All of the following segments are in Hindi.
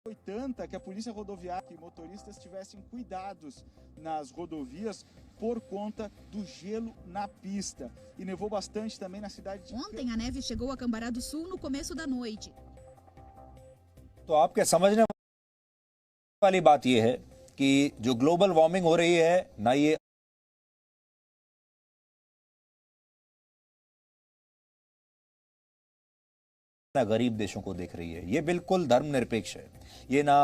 Foi tanta que a polícia rodoviária e motoristas tivessem cuidados nas rodovias por conta do gelo na pista. E nevou bastante também na cidade de... Ontem a neve chegou a Cambará do Sul no começo da noite. तो आपके समझने वाली बात यह है कि जो ग्लोबल वार्मिंग हो रही है ना, ये गरीब देशों को देख रही है। ये बिल्कुल धर्मनिरपेक्ष है। ये ना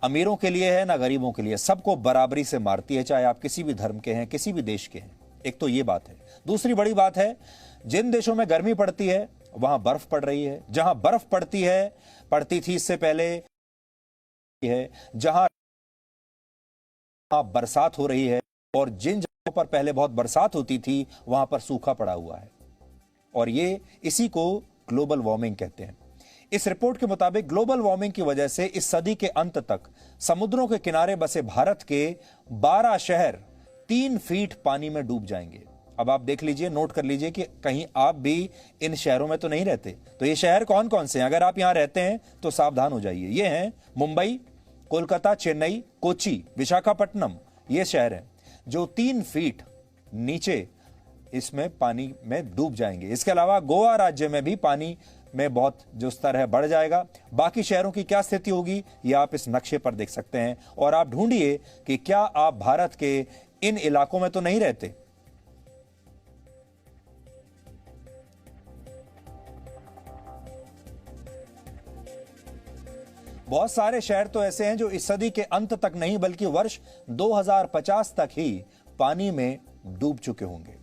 अमीरों के लिए है ना गरीबों के लिए, सबको बराबरी से मारती है, चाहे आप किसी भी धर्म के हैं, किसी भी देश के हैं। एक तो ये बात है। दूसरी बड़ी बात है, जिन देशों में गर्मी पड़ती है वहां बर्फ पड़ रही है। जहां बर्फ पड़ती थी इससे पहले है, जहां बरसात हो रही है, और जिन जगहों पर पहले बहुत बरसात होती थी वहां पर सूखा पड़ा हुआ है। और ये इसी को ग्लोबल वार्मिंग कहते हैं। इस रिपोर्ट के मुताबिक ग्लोबल वार्मिंग की वजह से इस सदी के अंत तक समुद्रों के किनारे बसे भारत के 12 शहर 3 फीट पानी में डूब जाएंगे। अब आप देख लीजिए, नोट कर लीजिए कि कहीं आप भी इन शहरों में तो नहीं रहते। तो ये शहर कौन कौन से हैं? अगर आप यहां रहते हैं तो सावधान हो जाइए। ये हैं मुंबई, कोलकाता, चेन्नई, कोची, विशाखापट्टनम। ये शहर हैं जो 3 फीट नीचे इसमें पानी में डूब जाएंगे। इसके अलावा गोवा राज्य में भी पानी में बहुत जो स्तर है बढ़ जाएगा। बाकी शहरों की क्या स्थिति होगी ये आप इस नक्शे पर देख सकते हैं, और आप ढूंढिए कि क्या आप भारत के इन इलाकों में तो नहीं रहते। बहुत सारे शहर तो ऐसे हैं जो इस सदी के अंत तक नहीं बल्कि वर्ष 2050 तक ही पानी में डूब चुके होंगे।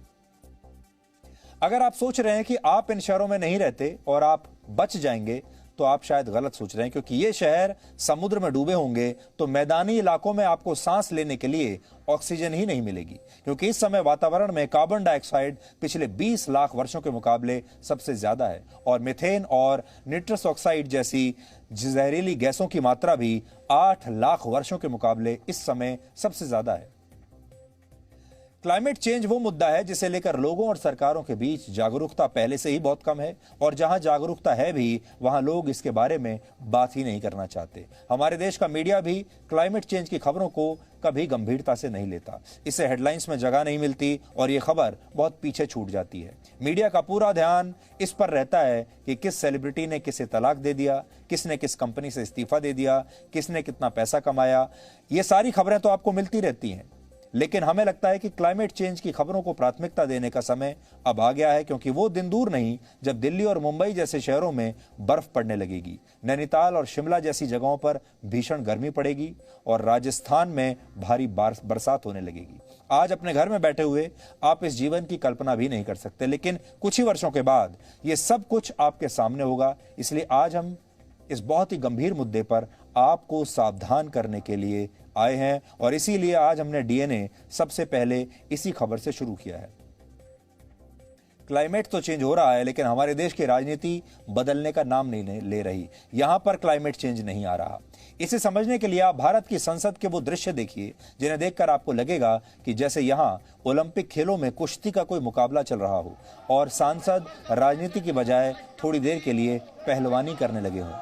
अगर आप सोच रहे हैं कि आप इन शहरों में नहीं रहते और आप बच जाएंगे तो आप शायद गलत सोच रहे हैं, क्योंकि ये शहर समुद्र में डूबे होंगे तो मैदानी इलाकों में आपको सांस लेने के लिए ऑक्सीजन ही नहीं मिलेगी, क्योंकि इस समय वातावरण में कार्बन डाइऑक्साइड पिछले 20 लाख वर्षों के मुकाबले सबसे ज्यादा है, और मीथेन और निट्रस ऑक्साइड जैसी जहरीली गैसों की मात्रा भी 8 लाख वर्षों के मुकाबले इस समय सबसे ज्यादा है। क्लाइमेट चेंज वो मुद्दा है जिसे लेकर लोगों और सरकारों के बीच जागरूकता पहले से ही बहुत कम है, और जहां जागरूकता है भी वहां लोग इसके बारे में बात ही नहीं करना चाहते। हमारे देश का मीडिया भी क्लाइमेट चेंज की खबरों को कभी गंभीरता से नहीं लेता। इसे हेडलाइंस में जगह नहीं मिलती और ये खबर बहुत पीछे छूट जाती है। मीडिया का पूरा ध्यान इस पर रहता है कि किस सेलिब्रिटी ने किसे तलाक दे दिया, किसने किस कंपनी से इस्तीफा दे दिया, किसने कितना पैसा कमाया। ये सारी खबरें तो आपको मिलती रहती हैं, लेकिन हमें लगता है कि क्लाइमेट चेंज की खबरों को प्राथमिकता देने का समय अब आ गया है, क्योंकि वो दिन दूर नहीं जब दिल्ली और मुंबई जैसे शहरों में बर्फ पड़ने लगेगी, नैनीताल और शिमला जैसी जगहों पर भीषण गर्मी पड़ेगी, और राजस्थान में भारी बरसात होने लगेगी। आज अपने घर में बैठे हुए आप इस जीवन की कल्पना भी नहीं कर सकते, लेकिन कुछ ही वर्षों के बाद ये सब कुछ आपके सामने होगा। इसलिए आज हम इस बहुत ही गंभीर मुद्दे पर आपको सावधान करने के लिए आए हैं, और इसीलिए आज हमने डीएनए सबसे पहले इसी खबर से शुरू किया है। क्लाइमेट तो चेंज हो रहा है, लेकिन हमारे देश की राजनीति बदलने का नाम नहीं ले रही। यहां पर क्लाइमेट चेंज नहीं आ रहा। इसे समझने के लिए आप भारत की संसद के वो दृश्य देखिए जिन्हें देखकर आपको लगेगा कि जैसे यहां ओलंपिक खेलों में कुश्ती का कोई मुकाबला चल रहा हो, और सांसद राजनीति की बजाय थोड़ी देर के लिए पहलवानी करने लगे हों।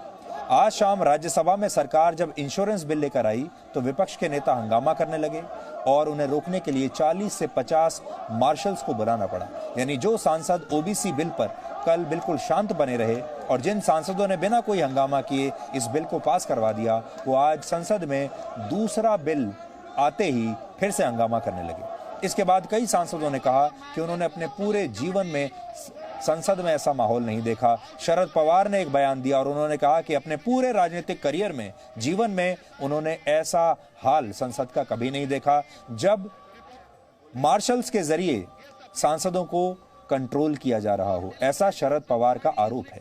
आज शाम राज्यसभा में सरकार जब इंश्योरेंस बिल लेकर आई तो विपक्ष के नेता हंगामा करने लगे, और उन्हें रोकने के लिए 40 से 50 मार्शल्स को बुलाना पड़ा। यानी जो सांसद ओबीसी बिल पर कल बिल्कुल शांत बने रहे, और जिन सांसदों ने बिना कोई हंगामा किए इस बिल को पास करवा दिया, वो आज संसद में दूसरा बिल आते ही फिर से हंगामा करने लगे। इसके बाद कई सांसदों ने कहा कि उन्होंने अपने पूरे जीवन में संसद में ऐसा माहौल नहीं देखा। शरद पवार ने एक बयान दिया और उन्होंने कहा कि अपने पूरे राजनीतिक करियर में, जीवन में उन्होंने ऐसा हाल संसद का कभी नहीं देखा जब मार्शल्स के जरिए सांसदों को कंट्रोल किया जा रहा हो। ऐसा शरद पवार का आरोप है।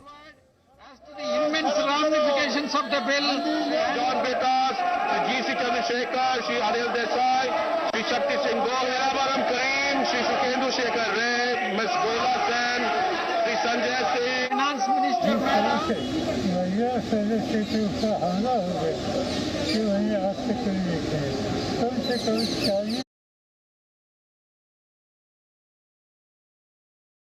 हमला हो गया कि वही आज से कोई नहीं है, कम से कम 40